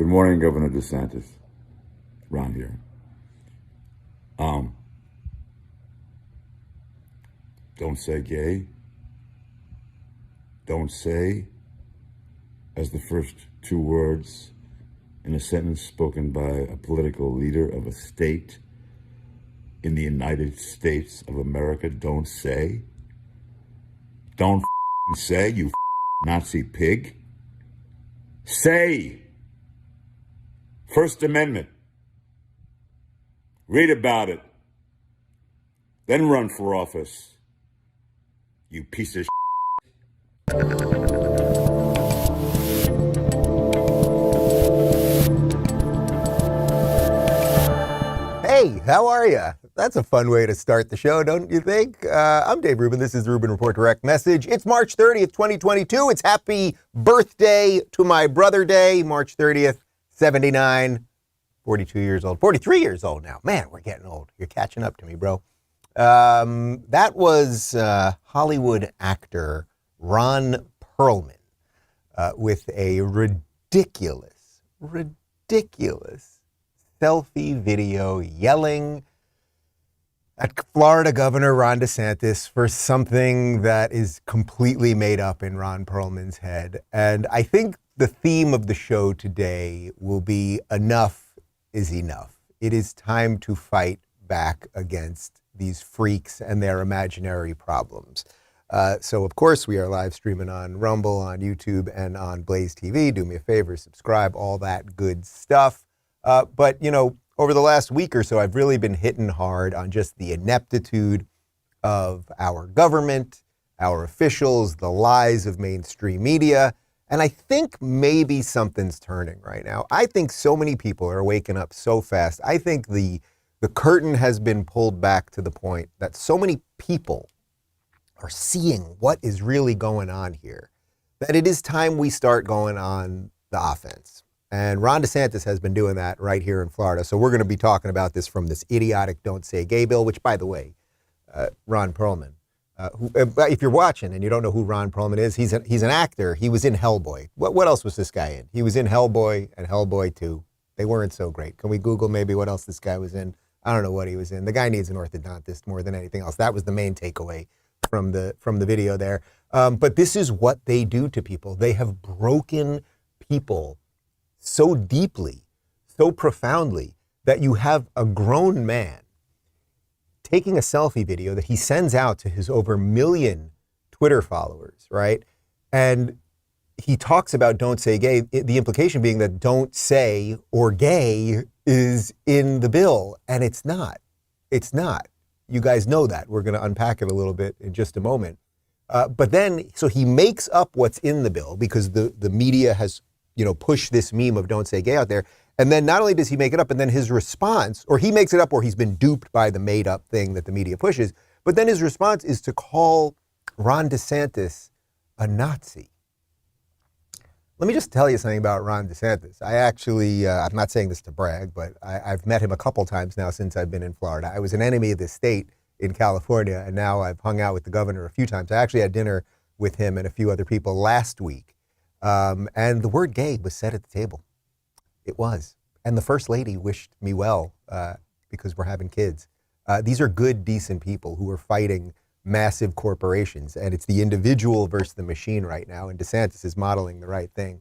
Good morning, Governor DeSantis. Ron here. Don't say gay. Don't say as the first two words in a sentence spoken by a political leader of a state in the United States of America. Don't say. Don't say, you Nazi pig. Say. First Amendment. Read about it. Then run for office. You piece of Hey, how are you? That's a fun way to start the show, don't you think? I'm Dave Rubin. This is the Rubin Report Direct Message. It's March 30th, 2022. It's happy birthday to my brother day, March 30th, 79, 42 years old, 43 years old now. Man, we're getting old. You're catching up to me, bro. That was Hollywood actor Ron Perlman with a ridiculous selfie video yelling at Florida Governor Ron DeSantis for something that is completely made up in Ron Perlman's head. And I think the theme of the show today will be enough is enough. It is time to fight back against these freaks and their imaginary problems. So, of course, we are live streaming on Rumble, on YouTube, and on Blaze TV. Do me a favor, subscribe, all that good stuff. But, you know, over the last week or so, I've really been hitting hard on just the ineptitude of our government, our officials, the lies of mainstream media. And I think maybe something's turning right now. I think so many people are waking up so fast. I think the curtain has been pulled back to the point that so many people are seeing what is really going on here, that it is time we start going on the offense. And Ron DeSantis has been doing that right here in Florida. So we're going to be talking about this from this idiotic Don't Say Gay bill, which, by the way, Ron Perlman, if you're watching and you don't know who Ron Perlman is, he's an actor. He was in Hellboy. What else was this guy in? He was in Hellboy and Hellboy 2. They weren't so great. Can we Google maybe what else this guy was in? I don't know what he was in. The guy needs an orthodontist more than anything else. That was the main takeaway from the video there. But this is what they do to people. They have broken people so deeply, so profoundly, that you have a grown man taking a selfie video that he sends out to his over 1 million Twitter followers, right? And he talks about don't say gay, the implication being that don't say or gay is in the bill, and it's not. It's not. You guys know that. We're going to unpack it a little bit in just a moment. But then, so he makes up what's in the bill because the media has, pushed this meme of don't say gay out there. And then not only does he make it up, and then his response, or he makes it up or he's been duped by the made up thing that the media pushes, but then his response is to call Ron DeSantis a Nazi. Let me just tell you something about Ron DeSantis. I actually, I'm not saying this to brag, but I've met him a couple times now since I've been in Florida. I was an enemy of this state in California, and now I've hung out with the governor a few times. I actually had dinner with him and a few other people last week. And the word gay was said at the table. It was. And the first lady wished me well because we're having kids. These are good, decent people who are fighting massive corporations, and it's the individual versus the machine right now, and DeSantis is modeling the right thing.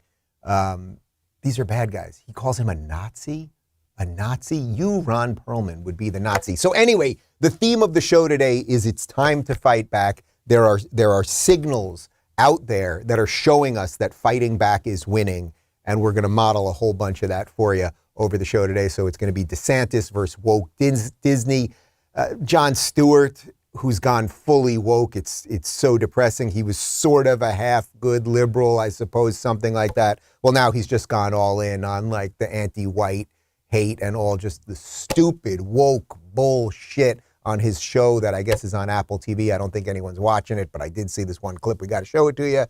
These are bad guys. He calls him a Nazi? A Nazi? You, Ron Perlman, would be the Nazi. So anyway, the theme of the show today is it's time to fight back. There are signals out there that are showing us that fighting back is winning, and we're going to model a whole bunch of that for you over the show today. So it's going to be DeSantis versus woke Disney. Jon Stewart, who's gone fully woke. It's so depressing. He was sort of a half good liberal, I suppose, something like that. Well, now he's just gone all in on like the anti-white hate and all just the stupid woke bullshit on his show that I guess is on Apple TV. I don't think anyone's watching it, but I did see this one clip. We got to show it to you.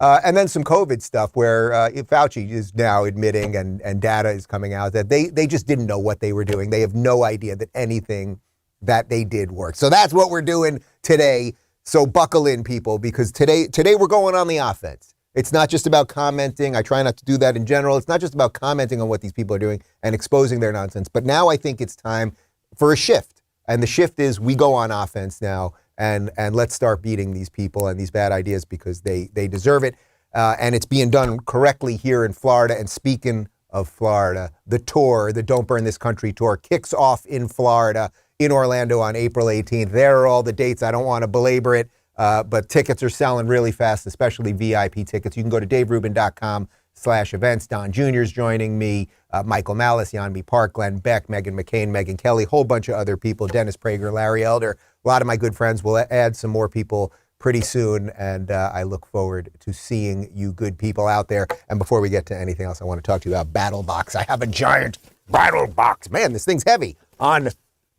And then some COVID stuff where Fauci is now admitting and data is coming out that they just didn't know what they were doing. They have no idea that anything that they did work. So that's what we're doing today. So buckle in, people, because today we're going on the offense. It's not just about commenting. I try not to do that in general. It's not just about commenting on what these people are doing and exposing their nonsense. But now I think it's time for a shift. And the shift is we go on offense now and let's start beating these people and these bad ideas because they deserve it. And it's being done correctly here in Florida. And speaking of Florida, the tour, the Don't Burn This Country tour, kicks off in Florida, in Orlando on April 18th. There are all the dates. I don't want to belabor it, but tickets are selling really fast, especially VIP tickets. You can go to daverubin.com/events. Don Jr.'s joining me, Michael Malice, Yanbi Park, Glenn Beck, Meghan McCain, Megyn Kelly, whole bunch of other people, Dennis Prager, Larry Elder, a lot of my good friends. We'll add some more people pretty soon, and I look forward to seeing you good people out there. And before we get to anything else, I want to talk to you about BattleBox. I have a giant BattleBox. Man, this thing's heavy on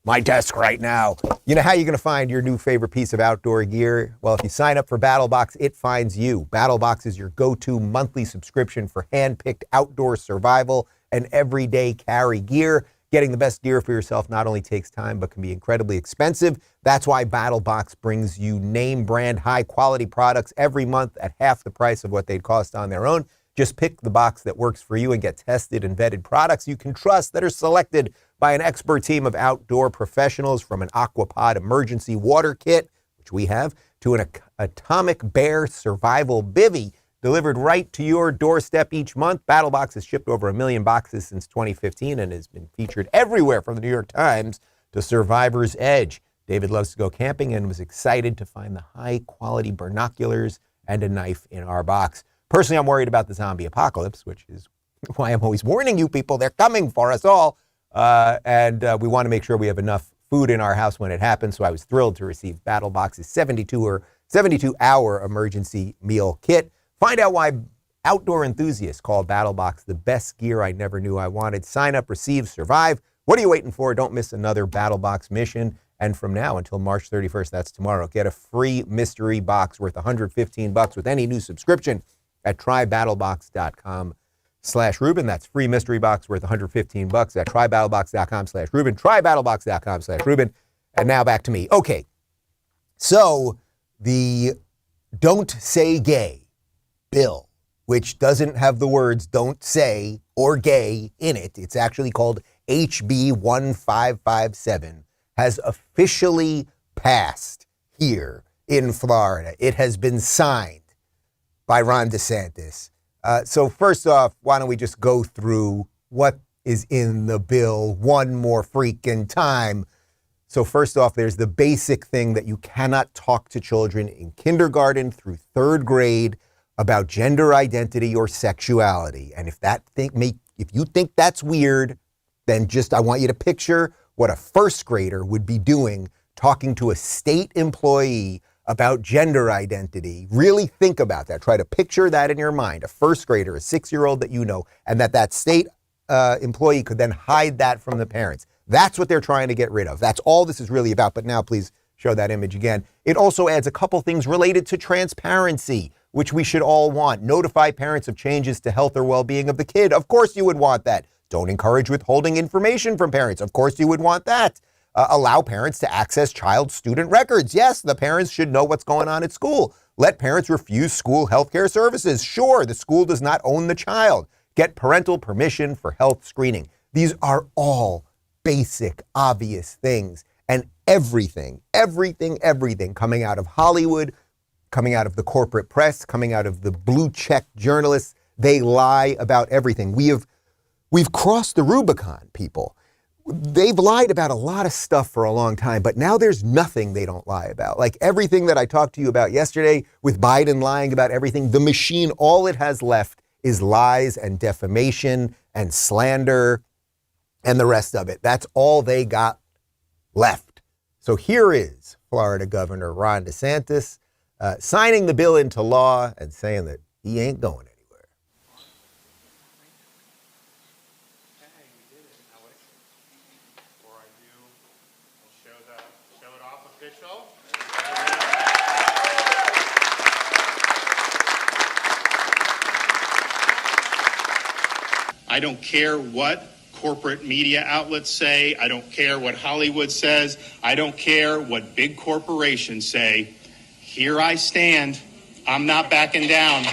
my desk right now. You know how you're going to find your new favorite piece of outdoor gear? Well, if you sign up for BattleBox, it finds you. BattleBox is your go-to monthly subscription for hand-picked outdoor survival and everyday carry gear. Getting the best gear for yourself not only takes time, but can be incredibly expensive. That's why BattleBox brings you name brand, high quality products every month at half the price of what they'd cost on their own. Just pick the box that works for you and get tested and vetted products you can trust that are selected by an expert team of outdoor professionals, from an Aquapod emergency water kit, which we have, to an Atomic Bear survival bivvy, delivered right to your doorstep each month. BattleBox has shipped over 1 million boxes since 2015 and has been featured everywhere from the New York Times to Survivor's Edge. David loves to go camping and was excited to find the high-quality binoculars and a knife in our box. Personally, I'm worried about the zombie apocalypse, which is why I'm always warning you people. They're coming for us all. And we want to make sure we have enough food in our house when it happens. So I was thrilled to receive BattleBox's 72-hour emergency meal kit. Find out why outdoor enthusiasts call BattleBox the best gear I never knew I wanted. Sign up, receive, survive. What are you waiting for? Don't miss another BattleBox mission. And from now until March 31st, that's tomorrow, get a free mystery box worth $115 with any new subscription at trybattlebox.com/Rubin. That's free mystery box worth $115 at trybattlebox.com/Rubin. Trybattlebox.com/Rubin. And now back to me. Okay. So the Don't Say Gay bill, which doesn't have the words don't say or gay in it, it's actually called HB 1557, has officially passed here in Florida. It has been signed by Ron DeSantis. So first off, why don't we just go through what is in the bill one more freaking time. So first off, there's the basic thing that you cannot talk to children in kindergarten through third grade about gender identity or sexuality. And if you think that's weird, then I want you to picture what a first grader would be doing talking to a state employee about gender identity. Really think about that. Try to picture that in your mind. A first grader, a 6-year-old that you know, and that state employee could then hide that from the parents. That's what they're trying to get rid of. That's all this is really about. But now please show that image again. It also adds a couple things related to transparency, which we should all want. Notify parents of changes to health or well-being of the kid. Of course you would want that. Don't encourage withholding information from parents. Of course you would want that. Allow parents to access child student records. Yes, the parents should know what's going on at school. Let parents refuse school health care services. Sure, the school does not own the child. Get parental permission for health screening. These are all basic, obvious things. And everything coming out of Hollywood, coming out of the corporate press, coming out of the blue check journalists, they lie about everything. We've crossed the Rubicon, people. They've lied about a lot of stuff for a long time, but now there's nothing they don't lie about. Like everything that I talked to you about yesterday with Biden lying about everything, the machine, all it has left is lies and defamation and slander and the rest of it. That's all they got left. So here is Florida Governor Ron DeSantis signing the bill into law and saying that he ain't going anywhere. I don't care what corporate media outlets say. I don't care what Hollywood says. I don't care what big corporations say. Here I stand. I'm not backing down.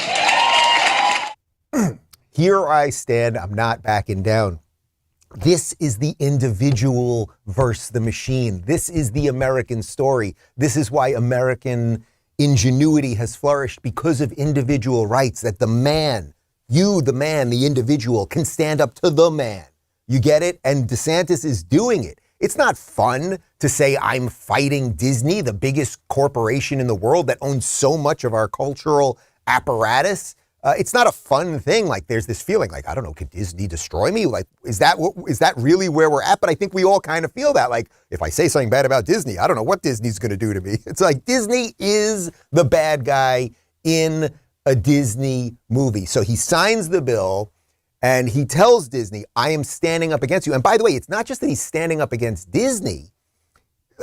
Here I stand, I'm not backing down. This is the individual versus the machine. This is the American story. This is why American ingenuity has flourished, because of individual rights, that the man, you, the man, the individual, can stand up to the man. You get it? And DeSantis is doing it. It's not fun to say I'm fighting Disney, the biggest corporation in the world that owns so much of our cultural apparatus. It's not a fun thing. Like, there's this feeling like, I don't know, could Disney destroy me? Like, is that really where we're at? But I think we all kind of feel that. Like, if I say something bad about Disney, I don't know what Disney's going to do to me. It's like Disney is the bad guy in a Disney movie. So he signs the bill and he tells Disney, I am standing up against you. And by the way, it's not just that he's standing up against Disney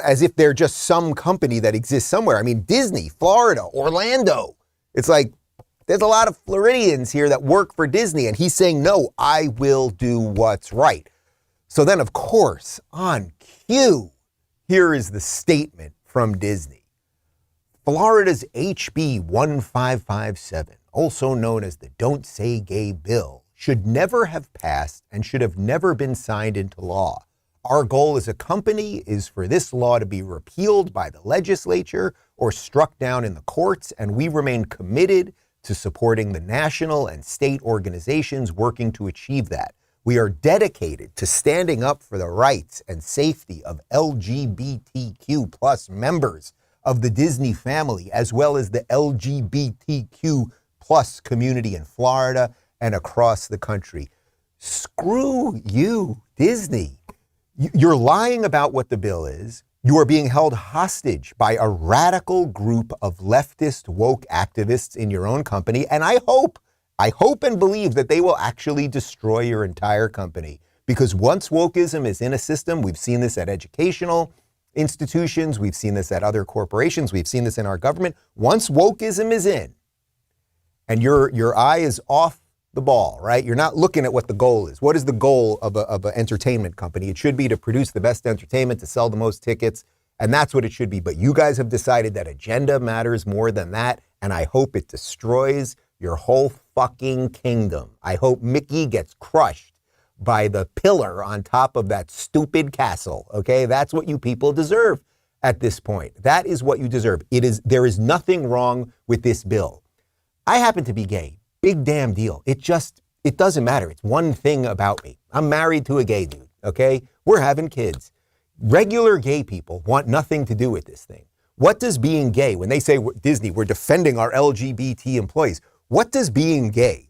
as if they're just some company that exists somewhere. I mean, Disney, Florida, Orlando. It's like, there's a lot of Floridians here that work for Disney, and he's saying, no, I will do what's right. So then, of course, on cue, here is the statement from Disney. Florida's HB 1557, also known as the Don't Say Gay bill, should never have passed and should have never been signed into law. Our goal as a company is for this law to be repealed by the legislature or struck down in the courts, and we remain committed to supporting the national and state organizations working to achieve that. We are dedicated to standing up for the rights and safety of LGBTQ plus members of the Disney family, as well as the LGBTQ plus community in Florida and across the country. Screw you, Disney. You're lying about what the bill is. You are being held hostage by a radical group of leftist woke activists in your own company. And I hope and believe that they will actually destroy your entire company. Because once wokeism is in a system, we've seen this at educational institutions, we've seen this at other corporations, we've seen this in our government. Once wokeism is in and your eye is off the ball, right? You're not looking at what the goal is. What is the goal of an entertainment company? It should be to produce the best entertainment, to sell the most tickets, and that's what it should be. But you guys have decided that agenda matters more than that, and I hope it destroys your whole fucking kingdom. I hope Mickey gets crushed by the pillar on top of that stupid castle, okay? That's what you people deserve at this point. That is what you deserve. There is nothing wrong with this bill. I happen to be gay. Big damn deal. It doesn't matter. It's one thing about me. I'm married to a gay dude, okay? We're having kids. Regular gay people want nothing to do with this thing. What does being gay, when they say, Disney, we're defending our LGBT employees, what does being gay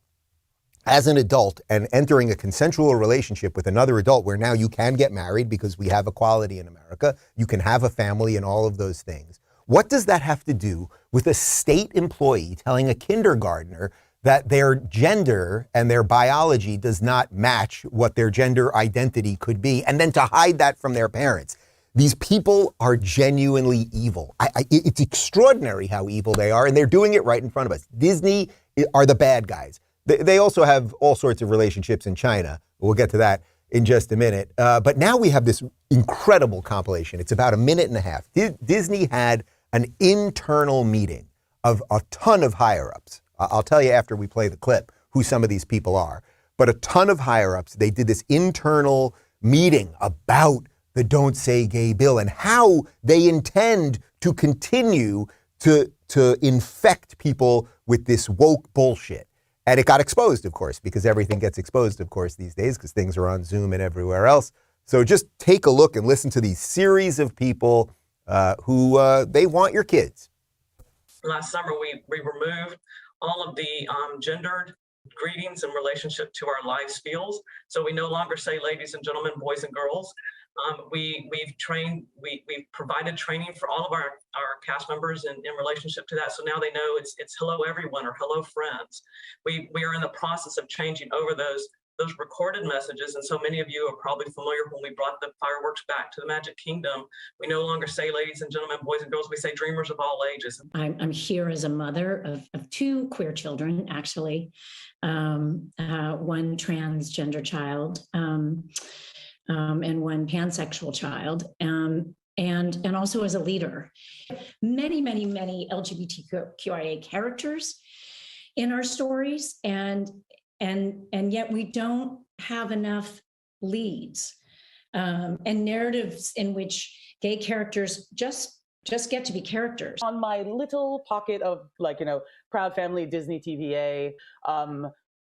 as an adult and entering a consensual relationship with another adult where now you can get married because we have equality in America, you can have a family and all of those things. What does that have to do with a state employee telling a kindergartner that their gender and their biology does not match what their gender identity could be, and then to hide that from their parents? These people are genuinely evil. It's extraordinary how evil they are, and they're doing it right in front of us. Disney are the bad guys. They also have all sorts of relationships in China. We'll get to that in just a minute. But now we have this incredible compilation. It's about a minute and a half. Disney had an internal meeting of a ton of higher-ups. I'll tell you after we play the clip who some of these people are. But a ton of higher-ups, they did this internal meeting about the Don't Say Gay bill and how they intend to continue to infect people with this woke bullshit. And it got exposed, of course, because everything gets exposed, of course, these days, because things are on Zoom and everywhere else. So just take a look and listen to these series of people who they want your kids. Last summer, we removed all of the gendered greetings in relationship to our life skills. So we no longer say ladies and gentlemen, boys and girls. We've provided training for all of our cast members in relationship to that. So now they know it's hello everyone or hello friends. We are in the process of changing over those recorded messages. And so many of you are probably familiar when we brought the fireworks back to the Magic Kingdom. We no longer say ladies and gentlemen, boys and girls, we say dreamers of all ages. I'm here as a mother of two queer children, actually, one transgender child and one pansexual child, and also as a leader. Many LGBTQIA characters in our stories, and and yet we don't have enough leads and narratives in which gay characters just get to be characters. On my little pocket of Proud Family Disney TVA,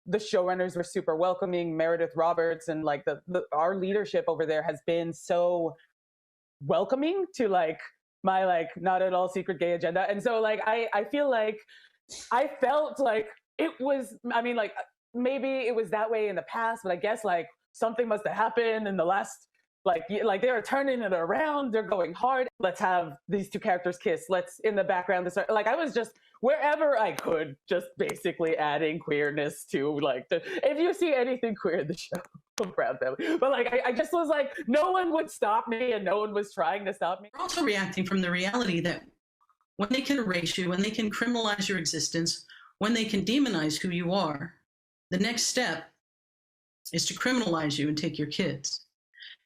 the showrunners were super welcoming. Meredith Roberts and our leadership over there has been so welcoming to my not at all secret gay agenda. And so I feel like I felt like it was, maybe it was that way in the past, but I guess something must have happened in the last they are turning it around. They're going hard. Let's have these two characters kiss. Let's in the background. I was just wherever I could, just basically adding queerness to if you see anything queer in the show, I'm Proud Family. But I just was no one would stop me, and no one was trying to stop me. We're also reacting from the reality that when they can erase you, when they can criminalize your existence, when they can demonize who you are, the next step is to criminalize you and take your kids.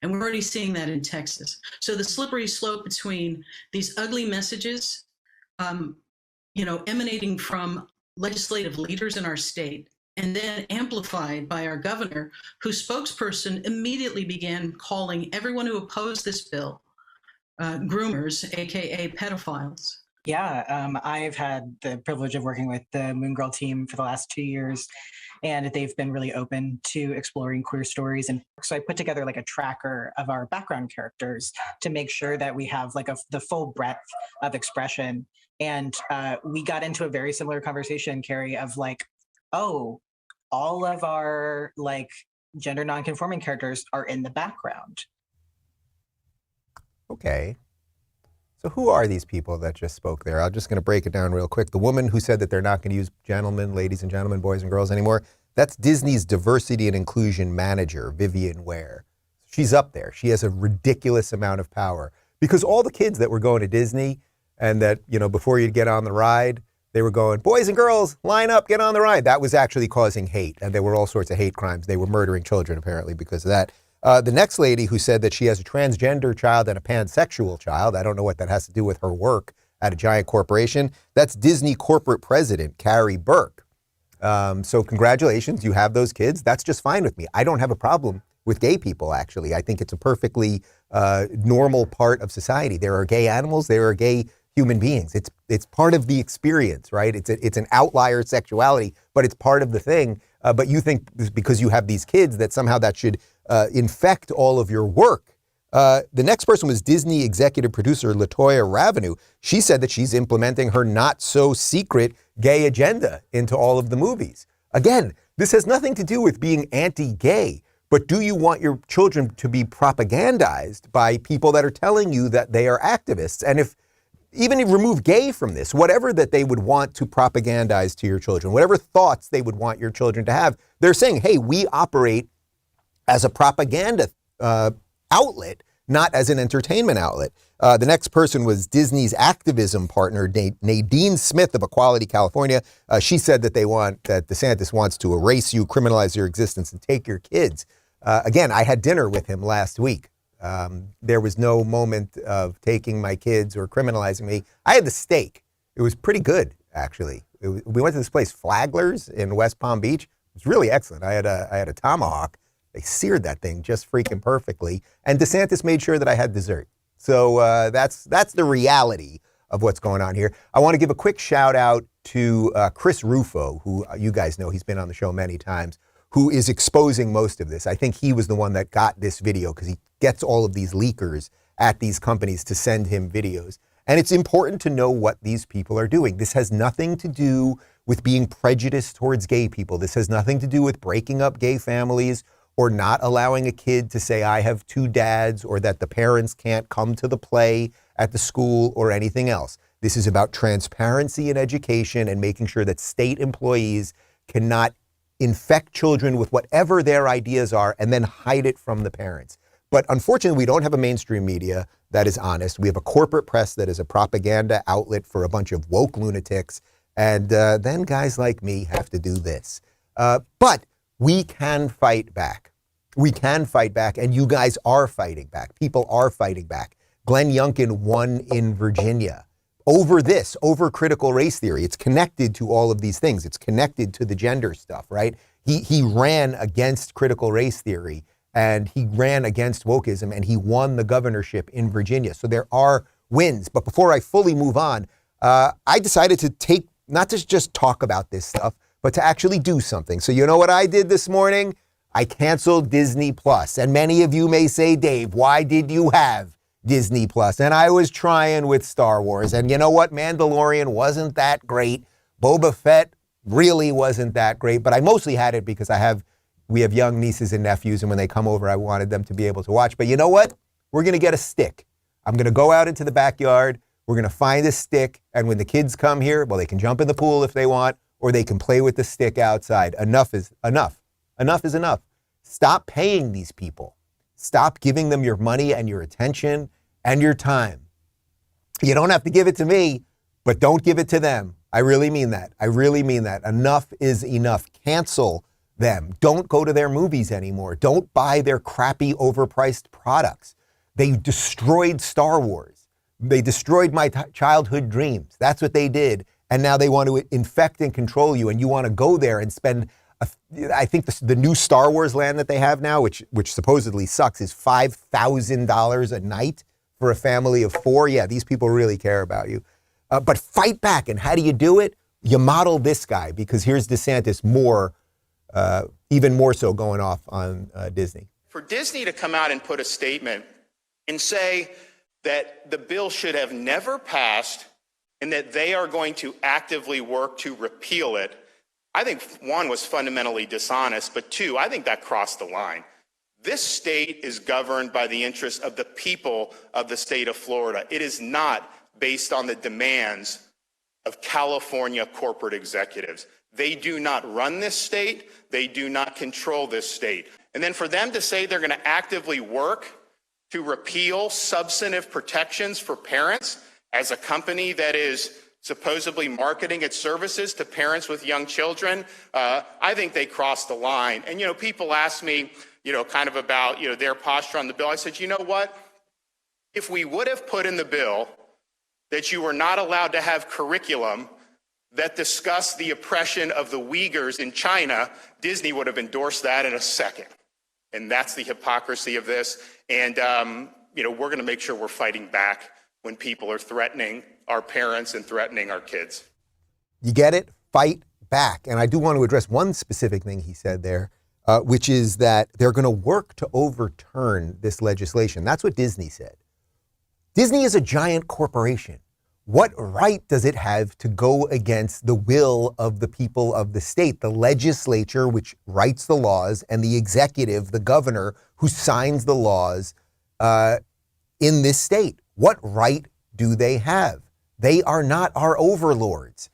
And we're already seeing that in Texas. So the slippery slope between these ugly messages, emanating from legislative leaders in our state, and then amplified by our governor, whose spokesperson immediately began calling everyone who opposed this bill groomers, AKA pedophiles. Yeah, I've had the privilege of working with the Moon Girl team for the last 2 years, and they've been really open to exploring queer stories. And so I put together a tracker of our background characters to make sure that we have the full breadth of expression. And we got into a very similar conversation, Karey, of oh, all of our gender nonconforming characters are in the background. Okay. So who are these people that just spoke there? I'm just going to break it down real quick. The woman who said that they're not going to use gentlemen, ladies and gentlemen, boys and girls anymore, that's Disney's diversity and inclusion manager, Vivian Ware. She's up there. She has a ridiculous amount of power because all the kids that were going to Disney and that, before you'd get on the ride, they were going, boys and girls, line up, get on the ride. That was actually causing hate. And there were all sorts of hate crimes. They were murdering children, apparently, because of that. The next lady who said that she has a transgender child and a pansexual child, I don't know what that has to do with her work at a giant corporation. That's Disney corporate president, Karey Burke. So congratulations, you have those kids. That's just fine with me. I don't have a problem with gay people, actually. I think it's a perfectly normal part of society. There are gay animals, there are gay human beings. It's part of the experience, right? It's an outlier sexuality, but it's part of the thing. But you think because you have these kids that somehow that should infect all of your work. The next person was Disney executive producer LaToya Ravenue. She said that she's implementing her not so secret gay agenda into all of the movies. Again, this has nothing to do with being anti-gay, but do you want your children to be propagandized by people that are telling you that they are activists? And if remove gay from this, whatever that they would want to propagandize to your children, whatever thoughts they would want your children to have, they're saying, hey, we operate as a propaganda outlet, not as an entertainment outlet. The next person was Disney's activism partner, Nadine Smith of Equality California. She said that that DeSantis wants to erase you, criminalize your existence, and take your kids. Again, I had dinner with him last week. There was no moment of taking my kids or criminalizing me. I had the steak. It was pretty good, actually. We went to this place, Flagler's in West Palm Beach. It was really excellent. I had a tomahawk. They seared that thing just freaking perfectly. And DeSantis made sure that I had dessert. So that's the reality of what's going on here. I want to give a quick shout out to Chris Rufo, who you guys know, he's been on the show many times, who is exposing most of this. I think he was the one that got this video because he gets all of these leakers at these companies to send him videos. And it's important to know what these people are doing. This has nothing to do with being prejudiced towards gay people. This has nothing to do with breaking up gay families or not allowing a kid to say, I have two dads, or that the parents can't come to the play at the school or anything else. This is about transparency in education and making sure that state employees cannot infect children with whatever their ideas are and then hide it from the parents. But unfortunately, we don't have a mainstream media that is honest. We have a corporate press that is a propaganda outlet for a bunch of woke lunatics. And then guys like me have to do this. But we can fight back. We can fight back, and you guys are fighting back. People are fighting back. Glenn Youngkin won in Virginia over critical race theory. It's connected to all of these things. It's connected to the gender stuff, right? He ran against critical race theory, and he ran against wokeism, and he won the governorship in Virginia. So there are wins. But before I fully move on, I decided to not to just talk about this stuff, but to actually do something. So you know what I did this morning? I canceled Disney Plus. And many of you may say, Dave, why did you have Disney Plus? And I was trying with Star Wars. And you know what? Mandalorian wasn't that great. Boba Fett really wasn't that great. But I mostly had it because we have young nieces and nephews. And when they come over, I wanted them to be able to watch. But you know what? We're going to get a stick. I'm going to go out into the backyard. We're going to find a stick. And when the kids come here, well, they can jump in the pool if they want, or they can play with the stick outside. Enough is enough. Enough is enough. Stop paying these people. Stop giving them your money and your attention and your time. You don't have to give it to me, but don't give it to them. I really mean that. I really mean that. Enough is enough. Cancel them. Don't go to their movies anymore. Don't buy their crappy, overpriced products. They destroyed Star Wars. They destroyed my childhood dreams. That's what they did. And now they want to infect and control you, and you want to go there and spend, I think the new Star Wars land that they have now, which supposedly sucks, is $5,000 a night for a family of 4. Yeah, these people really care about you. But fight back. And how do you do it? You model this guy, because here's DeSantis even more so going off on Disney. For Disney to come out and put a statement and say that the bill should have never passed and that they are going to actively work to repeal it, I think, one, was fundamentally dishonest, but two, I think that crossed the line. This state is governed by the interests of the people of the state of Florida. It is not based on the demands of California corporate executives. They do not run this state. They do not control this state. And then for them to say they're going to actively work to repeal substantive protections for parents as a company that is supposedly marketing its services to parents with young children, I think they crossed the line. And, people ask me, kind of about, their posture on the bill. I said, you know what? If we would have put in the bill that you were not allowed to have curriculum that discussed the oppression of the Uyghurs in China, Disney would have endorsed that in a second. And that's the hypocrisy of this. And, we're going to make sure we're fighting back when people are threatening our parents and threatening our kids. You get it? Fight back. And I do want to address one specific thing he said there, which is that they're going to work to overturn this legislation. That's what Disney said. Disney is a giant corporation. What right does it have to go against the will of the people of the state, the legislature, which writes the laws, and the executive, the governor, who signs the laws in this state? What right do they have? They are not our overlords.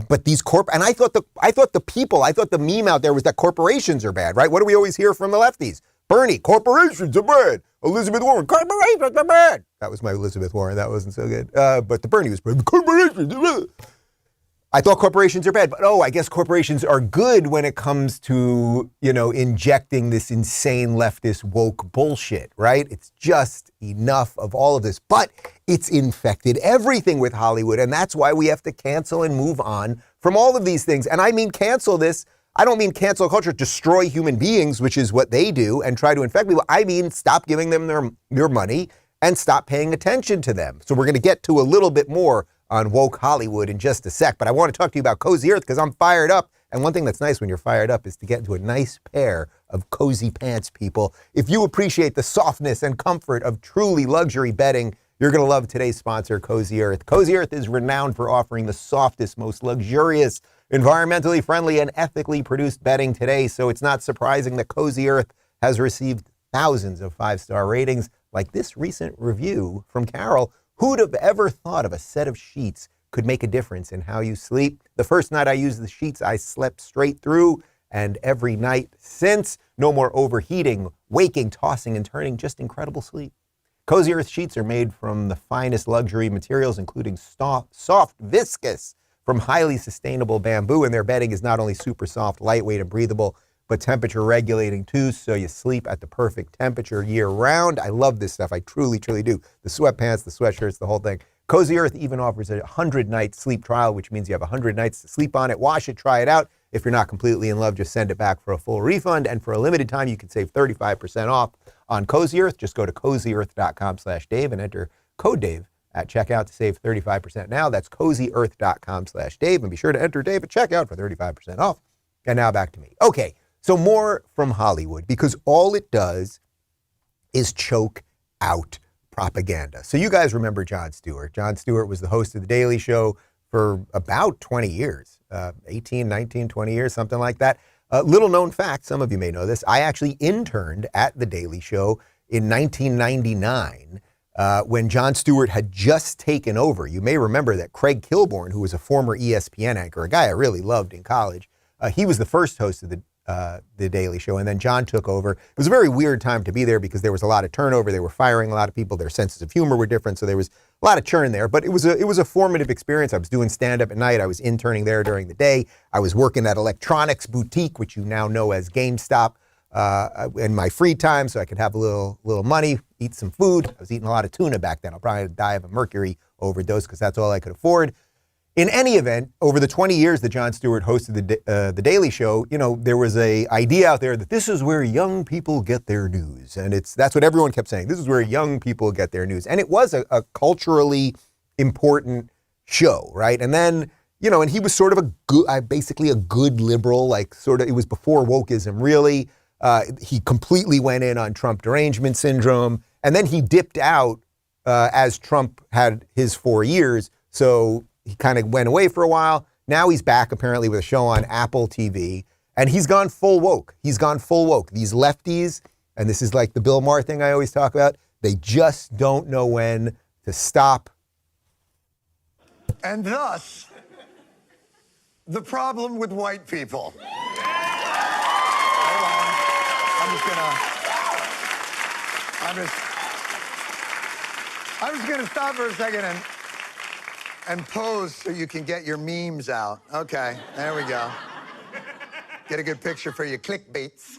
But these and I thought the meme out there was that corporations are bad, right? What do we always hear from the lefties? Bernie, corporations are bad. Elizabeth Warren, corporations are bad. That was my Elizabeth Warren. That wasn't so good. But the Bernie was bad. Corporations are bad. I thought corporations are bad, but I guess corporations are good when it comes to, injecting this insane leftist woke bullshit, right? It's just enough of all of this. But it's infected everything with Hollywood, and that's why we have to cancel and move on from all of these things. And I mean cancel this. I don't mean cancel culture, destroy human beings, which is what they do, and try to infect people. I mean stop giving them your money and stop paying attention to them. So we're going to get to a little bit more on woke Hollywood in just a sec. But I want to talk to you about Cozy Earth because I'm fired up. And one thing that's nice when you're fired up is to get into a nice pair of cozy pants, people. If you appreciate the softness and comfort of truly luxury bedding, you're going to love today's sponsor, Cozy Earth. Cozy Earth is renowned for offering the softest, most luxurious, environmentally friendly, and ethically produced bedding today. So it's not surprising that Cozy Earth has received thousands of 5-star ratings, like this recent review from Carol. Who'd have ever thought of a set of sheets could make a difference in how you sleep? The first night I used the sheets, I slept straight through, and every night since, no more overheating, waking, tossing, and turning, just incredible sleep. Cozy Earth sheets are made from the finest luxury materials, including soft viscose from highly sustainable bamboo, and their bedding is not only super soft, lightweight, and breathable, but temperature regulating too, so you sleep at the perfect temperature year round. I love this stuff. I truly, truly do. The sweatpants, the sweatshirts, the whole thing. Cozy Earth even offers a 100-night sleep trial, which means you have 100 nights to sleep on it. Wash it, try it out, If you're not completely in love, just send it back for a full refund. And for a limited time, you can save 35% off on Cozy Earth. Just go to cozyearth.com/Dave and enter code Dave at checkout to save 35% now. That's cozyearth.com/Dave. And be sure to enter Dave at checkout for 35% off. And now back to me. Okay, so more from Hollywood, because all it does is choke out propaganda. So you guys remember Jon Stewart. Jon Stewart was the host of The Daily Show for about 20 years, 18, 19, 20 years, something like that. Little known fact, some of you may know this, I actually interned at The Daily Show in 1999 when Jon Stewart had just taken over. You may remember that Craig Kilborn, who was a former ESPN anchor, a guy I really loved in college, he was the first host of the Daily Show, and then Jon took over. It was a very weird time to be there because there was a lot of turnover. They were firing a lot of people. Their senses of humor were different, so there was a lot of churn there. But it was a formative experience. I was doing stand-up at night. I was interning there during the day. I was working at Electronics Boutique, which you now know as GameStop, in my free time, so I could have a little money, eat some food. I was eating a lot of tuna back then. I'll probably die of a mercury overdose because that's all I could afford. In any event, over the 20 years that Jon Stewart hosted the Daily Show, you know, there was a idea out there that this is where young people get their news. And that's what everyone kept saying. This is where young people get their news. And it was a culturally important show, right? And then, you know, and he was sort of basically a good liberal, like sort of, it was before wokeism, really. He completely went in on Trump derangement syndrome. And then he dipped out as Trump had his 4 years. So he kind of went away for a while. Now he's back apparently with a show on Apple TV, and he's gone full woke. He's gone full woke. These lefties, and this is like the Bill Maher thing I always talk about, they just don't know when to stop. And thus, the problem with white people. Hold on. I'm just gonna stop for a second and pose so you can get your memes out. Okay, there we go. Get a good picture for your clickbaits.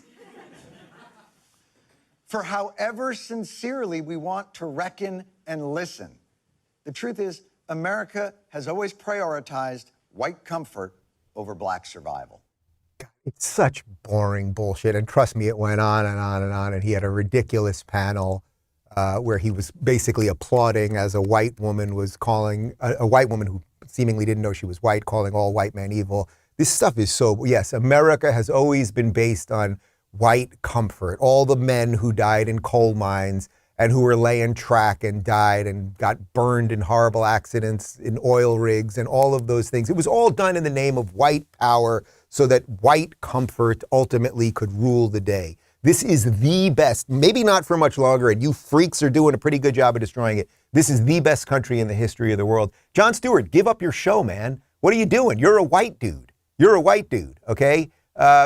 For however sincerely we want to reckon and listen, the truth is America has always prioritized white comfort over black survival. It's such boring bullshit. And trust me, it went on and on and on. And he had a ridiculous panel where he was basically applauding as a white woman was calling, a white woman who seemingly didn't know she was white, calling all white men evil. This stuff is so, yes, America has always been based on white comfort. All the men who died in coal mines and who were laying track and died and got burned in horrible accidents in oil rigs and all of those things. It was all done in the name of white power so that white comfort ultimately could rule the day. This is the best, maybe not for much longer, and you freaks are doing a pretty good job of destroying it. This is the best country in the history of the world. Jon Stewart, give up your show, man. What are you doing? You're a white dude. You're a white dude, okay?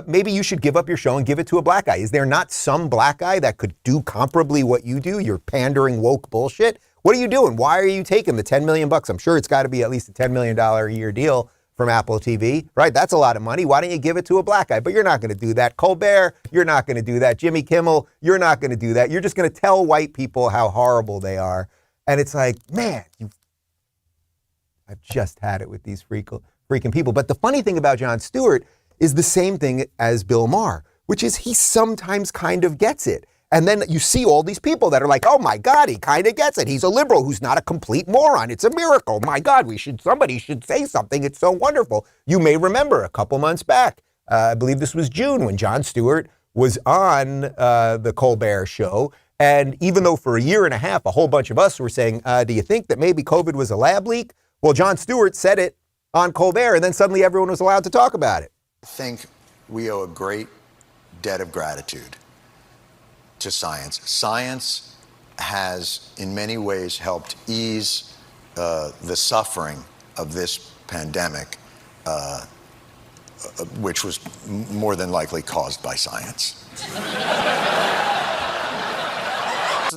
Maybe you should give up your show and give it to a black guy. Is there not some black guy that could do comparably what you do? You're pandering woke bullshit. What are you doing? Why are you taking the $10 million? I'm sure it's got to be at least a $10 million a year deal from Apple TV, right? That's a lot of money. Why don't you give it to a black guy? But you're not going to do that. Colbert, you're not going to do that. Jimmy Kimmel, you're not going to do that. You're just going to tell white people how horrible they are. And it's like, man, I've just had it with these freaking people. But the funny thing about Jon Stewart is the same thing as Bill Maher, which is he sometimes kind of gets it. And then you see all these people that are like, oh my God, he kind of gets it. He's a liberal who's not a complete moron. It's a miracle. My God, somebody should say something. It's so wonderful. You may remember a couple months back, I believe this was June, when Jon Stewart was on the Colbert Show. And even though for a year and a half, a whole bunch of us were saying, do you think that maybe COVID was a lab leak? Well, Jon Stewart said it on Colbert, and then suddenly everyone was allowed to talk about it. I think we owe a great debt of gratitude to science. Science has, in many ways, helped ease the suffering of this pandemic, which was more than likely caused by science.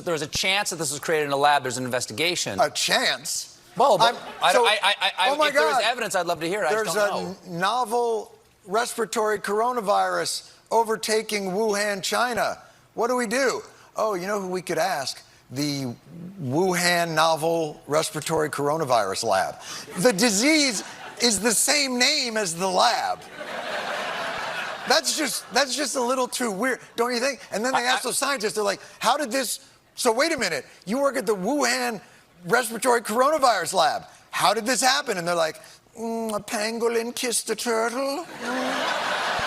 There's a chance that this was created in a lab. There's an investigation. A chance? Well, oh my if there was God. evidence, I'd love to hear it. There's a novel respiratory coronavirus overtaking Wuhan, China. What do we do? Oh, you know who we could ask? The Wuhan novel respiratory coronavirus lab. The disease is the same name as the lab. That's just a little too weird, don't you think? And then they ask those scientists, they're like, how did this, so wait a minute, you work at the Wuhan respiratory coronavirus lab. How did this happen? And they're like, a pangolin kissed a turtle.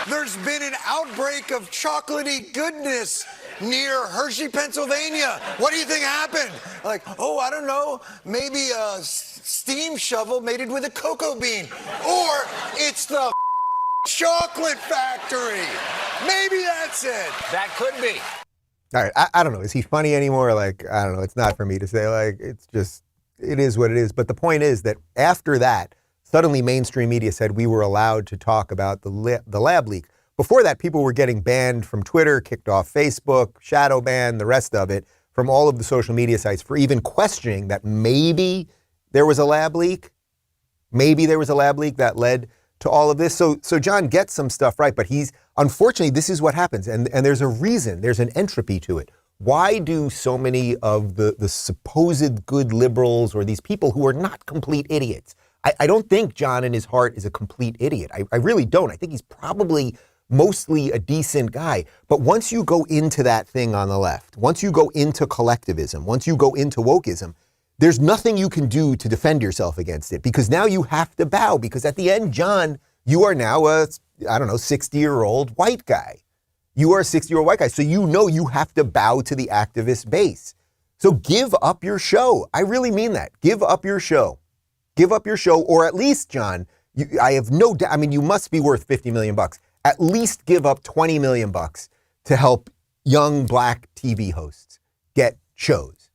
There's been an outbreak of chocolatey goodness near Hershey, Pennsylvania. What do you think happened? Like, oh, I don't know. Maybe a steam shovel mated with a cocoa bean. Or it's the chocolate factory. Maybe that's it. That could be. All right, I don't know. Is he funny anymore? Like, I don't know. It's not for me to say. Like, it's just, it is what it is. But the point is that after that, suddenly mainstream media said we were allowed to talk about the lab leak. Before that, people were getting banned from Twitter, kicked off Facebook, shadow banned, the rest of it, from all of the social media sites for even questioning that maybe there was a lab leak. Maybe there was a lab leak that led to all of this. So Jon gets some stuff right, but unfortunately, this is what happens. And there's a reason, there's an entropy to it. Why do so many of the supposed good liberals or these people who are not complete idiots? I don't think Jon in his heart is a complete idiot. I really don't. I think he's probably mostly a decent guy. But once you go into that thing on the left, once you go into collectivism, once you go into wokeism, there's nothing you can do to defend yourself against it, because now you have to bow, because at the end, Jon, you are now a, 60-year-old white guy. You are a 60-year-old white guy. So you know you have to bow to the activist base. So give up your show. I really mean that. Give up your show. Give up your show, or at least, Jon, I have no doubt, you must be worth $50 million. At least give up $20 million to help young black TV hosts get shows,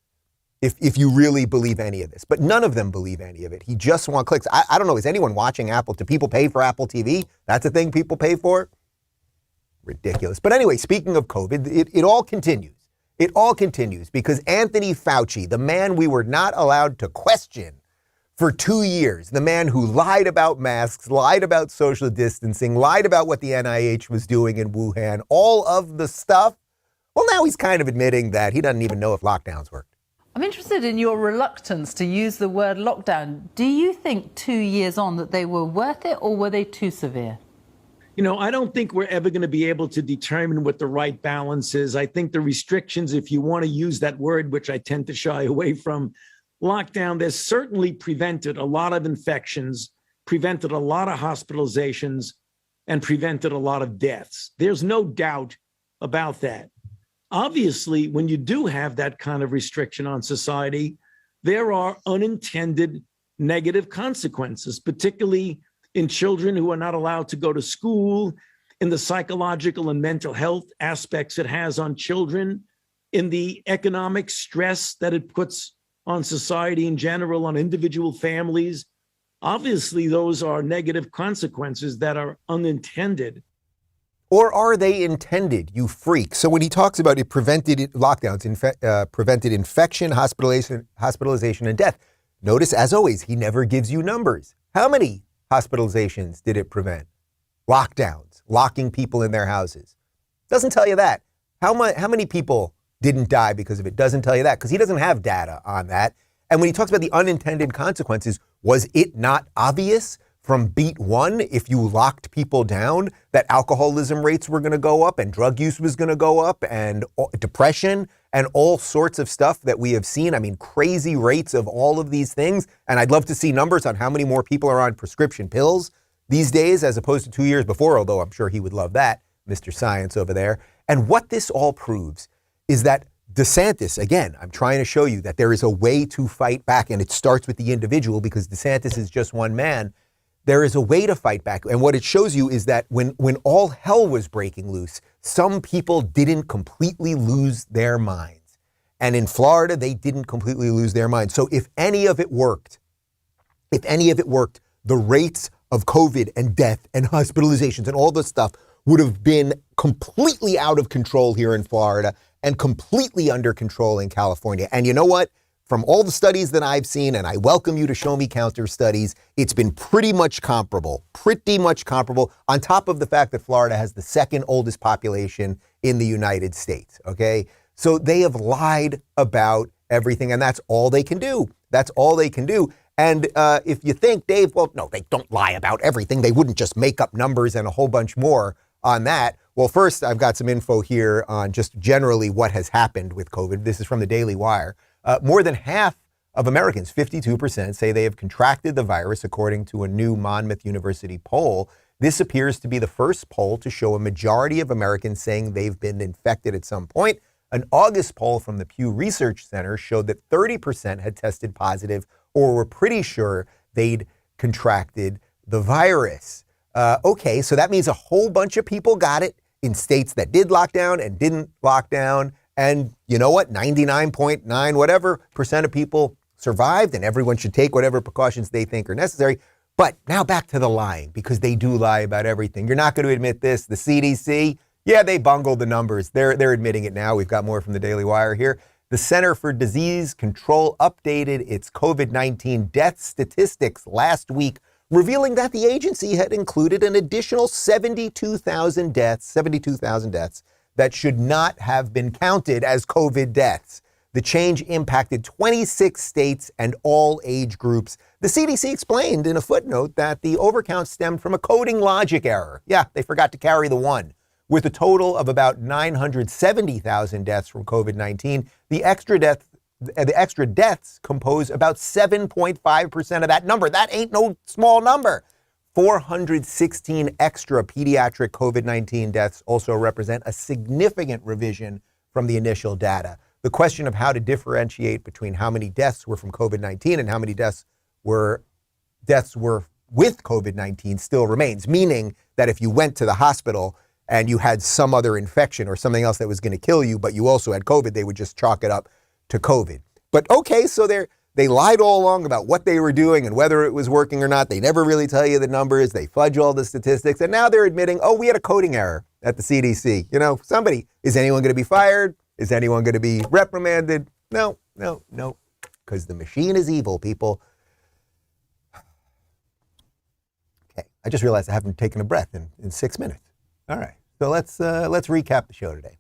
if you really believe any of this. But none of them believe any of it. He just wants clicks. I don't know, is anyone watching Apple? Do people pay for Apple TV? That's a thing people pay for? Ridiculous. But anyway, speaking of COVID, it all continues. It all continues because Anthony Fauci, the man we were not allowed to question for 2 years, the man who lied about masks, lied about social distancing, lied about what the NIH was doing in Wuhan, all of the stuff. Well, now he's kind of admitting that he doesn't even know if lockdowns worked. I'm interested in your reluctance to use the word lockdown. Do you think 2 years on that they were worth it, or were they too severe? I don't think we're ever going to be able to determine what the right balance is. I think the restrictions, if you want to use that word, which I tend to shy away from, lockdown, there's certainly prevented a lot of infections, prevented a lot of hospitalizations, and prevented a lot of deaths. There's no doubt about that. Obviously, when you do have that kind of restriction on society, there are unintended negative consequences, particularly in children who are not allowed to go to school, in the psychological and mental health aspects it has on children, in the economic stress that it puts on society in general, on individual families. Obviously, those are negative consequences that are unintended. Or are they intended, you freak? So when he talks about it prevented lockdowns, prevented infection, hospitalization, and death, notice, as always, he never gives you numbers. How many hospitalizations did it prevent? Lockdowns, locking people in their houses. Doesn't tell you that. How many people didn't die because of it? Doesn't tell you that, because he doesn't have data on that. And when he talks about the unintended consequences, was it not obvious from beat one, if you locked people down, that alcoholism rates were going to go up and drug use was going to go up and depression and all sorts of stuff that we have seen? Crazy rates of all of these things. And I'd love to see numbers on how many more people are on prescription pills these days as opposed to 2 years before, although I'm sure he would love that, Mr. Science over there. And what this all proves is that DeSantis, again, I'm trying to show you that there is a way to fight back, and it starts with the individual, because DeSantis is just one man. There is a way to fight back. And what it shows you is that when all hell was breaking loose, some people didn't completely lose their minds. And in Florida, they didn't completely lose their minds. So if any of it worked, the rates of COVID and death and hospitalizations and all this stuff would have been completely out of control here in Florida and completely under control in California. And you know what? From all the studies that I've seen, and I welcome you to show me counter studies, it's been pretty much comparable, on top of the fact that Florida has the second oldest population in the United States, okay? So they have lied about everything, and that's all they can do. And if you think, Dave, well, no, they don't lie about everything. They wouldn't just make up numbers and a whole bunch more. on that. Well, first, I've got some info here on just generally what has happened with COVID. This is from the Daily Wire. More than half of Americans, 52%, say they have contracted the virus, according to a new Monmouth University poll. This appears to be the first poll to show a majority of Americans saying they've been infected at some point. An August poll from the Pew Research Center showed that 30% had tested positive or were pretty sure they'd contracted the virus. Okay, so that means a whole bunch of people got it in states that did lock down and didn't lock down. And you know what? 99.9 whatever percent of people survived, and everyone should take whatever precautions they think are necessary. But now back to the lying, because they do lie about everything. You're not going to admit this. The CDC, yeah, they bungled the numbers. They're admitting it now. We've got more from the Daily Wire here. The Center for Disease Control updated its COVID-19 death statistics last week, revealing that the agency had included an additional 72,000 deaths that should not have been counted as COVID deaths. The change impacted 26 states and all age groups. The CDC explained in a footnote that the overcount stemmed from a coding logic error. Yeah, they forgot to carry the one. With a total of about 970,000 deaths from COVID-19, the extra deaths compose about 7.5% of that number. That ain't no small number. 416 extra pediatric COVID-19 deaths also represent a significant revision from the initial data. The question of how to differentiate between how many deaths were from COVID-19 and how many deaths were with COVID-19 still remains, meaning that if you went to the hospital and you had some other infection or something else that was going to kill you, but you also had COVID, they would just chalk it up to COVID. But okay, so they lied all along about what they were doing and whether it was working or not. They never really tell you the numbers. They fudge all the statistics. And now they're admitting, oh, we had a coding error at the CDC. You know, is anyone going to be fired? Is anyone going to be reprimanded? No, because the machine is evil, people. Okay, I just realized I haven't taken a breath in 6 minutes. All right, so let's recap the show today.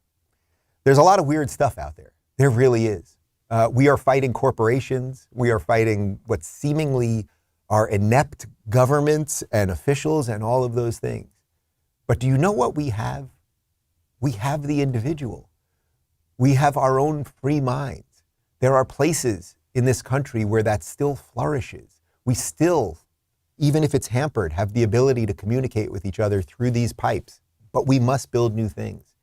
There's a lot of weird stuff out there. There really is. We are fighting corporations. We are fighting what seemingly are inept governments and officials and all of those things. But do you know what we have? We have the individual. We have our own free minds. There are places in this country where that still flourishes. We still, even if it's hampered, have the ability to communicate with each other through these pipes. But we must build new things.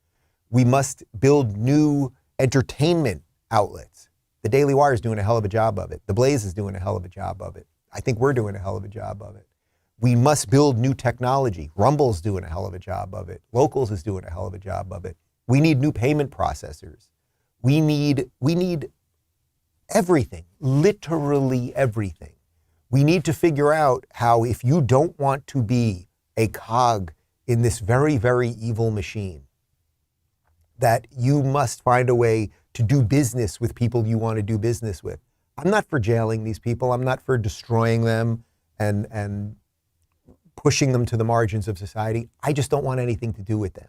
We must build new entertainment outlets. The Daily Wire is doing a hell of a job of it. The Blaze is doing a hell of a job of it. I think we're doing a hell of a job of it. We must build new technology. Rumble's doing a hell of a job of it. Locals is doing a hell of a job of it. We need new payment processors. We need everything, literally everything. We need to figure out how, if you don't want to be a cog in this very, very evil machine, that you must find a way to do business with people you want to do business with. I'm not for jailing these people. I'm not for destroying them and pushing them to the margins of society. I just don't want anything to do with them.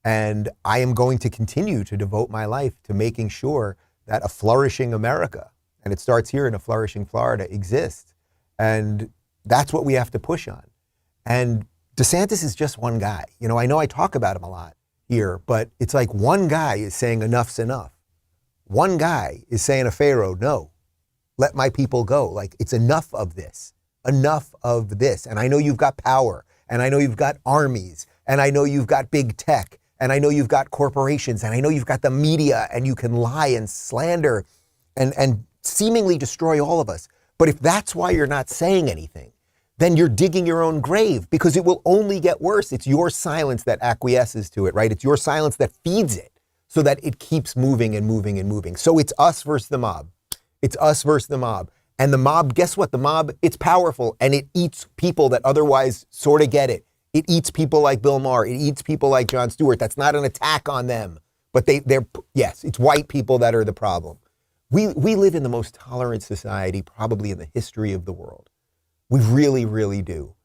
And I am going to continue to devote my life to making sure that a flourishing America, and it starts here in a flourishing Florida, exists. And that's what we have to push on. And DeSantis is just one guy. You know I talk about him a lot here, but it's like one guy is saying enough's enough. One guy is saying to Pharaoh, no, let my people go. Like, it's enough of this, enough of this. And I know you've got power, and I know you've got armies, and I know you've got big tech, and I know you've got corporations, and I know you've got the media, and you can lie and slander and seemingly destroy all of us. But if that's why you're not saying anything, then you're digging your own grave, because it will only get worse. It's your silence that acquiesces to it, right? It's your silence that feeds it so that it keeps moving and moving and moving. So it's us versus the mob. It's us versus the mob. And the mob, guess what? The mob, it's powerful, and it eats people that otherwise sort of get it. It eats people like Bill Maher. It eats people like Jon Stewart. That's not an attack on them. But yes, it's white people that are the problem. We live in the most tolerant society probably in the history of the world. We really, really do.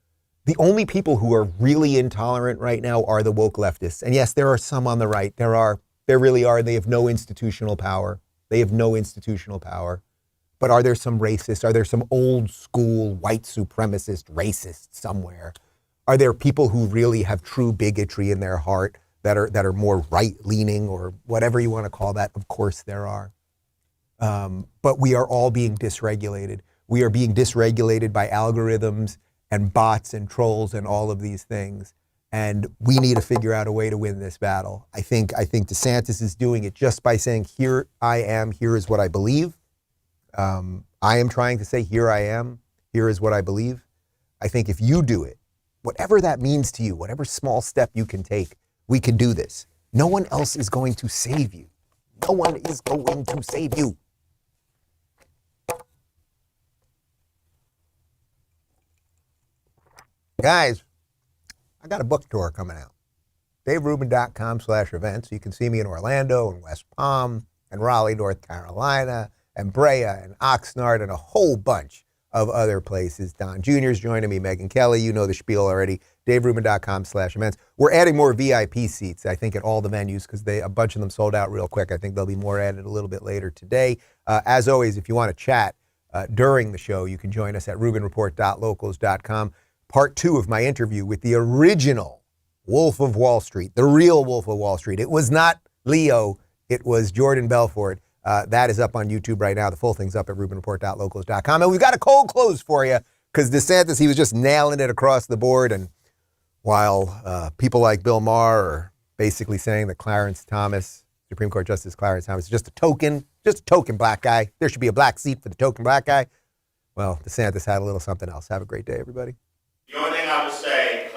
The only people who are really intolerant right now are the woke leftists. And yes, there are some on the right. There really are. They have no institutional power. They have no institutional power. But are there some racists? Are there some old school white supremacist racists somewhere? Are there people who really have true bigotry in their heart that are more right-leaning or whatever you want to call that? Of course there are. But we are all being dysregulated. We are being dysregulated by algorithms and bots and trolls and all of these things. And we need to figure out a way to win this battle. I think DeSantis is doing it just by saying, here I am, here is what I believe. I am trying to say, here I am, here is what I believe. I think if you do it, whatever that means to you, whatever small step you can take, we can do this. No one else is going to save you. No one is going to save you. Guys, I got a book tour coming out. DaveRubin.com/events. You can see me in Orlando and West Palm and Raleigh, North Carolina, and Brea and Oxnard and a whole bunch of other places. Don Jr.'s joining me, Megyn Kelly, you know the spiel already. DaveRubin.com/events. We're adding more VIP seats, I think, at all the venues because a bunch of them sold out real quick. I think there'll be more added a little bit later today. As always, if you want to chat during the show, you can join us at RubinReport.locals.com. Part 2 of my interview with the original Wolf of Wall Street, the real Wolf of Wall Street. It was not Leo, it was Jordan Belfort. That is up on YouTube right now. The full thing's up at RubinReport.locals.com. And we've got a cold close for you because DeSantis, he was just nailing it across the board. And while people like Bill Maher are basically saying that Clarence Thomas, Supreme Court Justice Clarence Thomas, is just a token black guy. There should be a black seat for the token black guy. Well, DeSantis had a little something else. Have a great day, everybody. The only thing I will say